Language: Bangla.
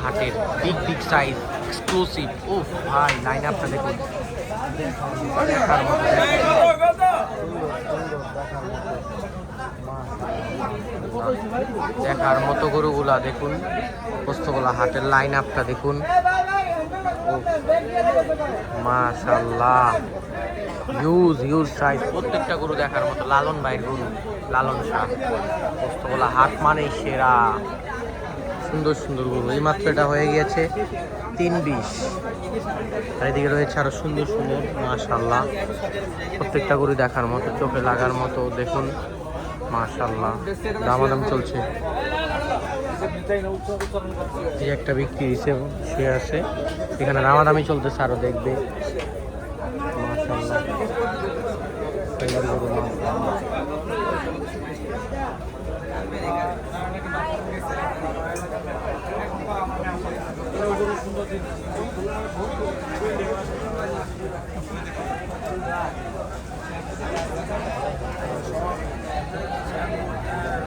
হাটের বিগ বিগ সাইজ এক্সক্লুসিভ। ও ভাই লাইন আপটা দেখুন, দেখার মতো গরুগুলা দেখুন, পোস্তগোলা হাটের লাইন আপটা দেখুন। মাশাআল্লাহ, হিউজ হিউজ সাইজ, প্রত্যেকটা গরু দেখার মতো। লালন ভাইয়ের গরু, লালন শাহ। পোস্তগোলা হাট মানেই সেরা, সুন্দর সুন্দর গরু। এইমাত্র এটা হয়ে গিয়েছে 3:20। আর এদিকে রয়েছে আরো সুন্দর সুন্দর, মাশাআল্লাহ প্রত্যেকটা গরু দেখার মতো, চোখে লাগার মতো। দেখুন মাশাআল্লাহ, দামাদাম চলছে। এই একটা বিক্রি হিসেবে শুয়ে আছে, এখানে দামাদামি চলতেছে, আরো দেখবে। মাশাআল্লাহ সুন্দর গরু, মাশাআল্লাহ।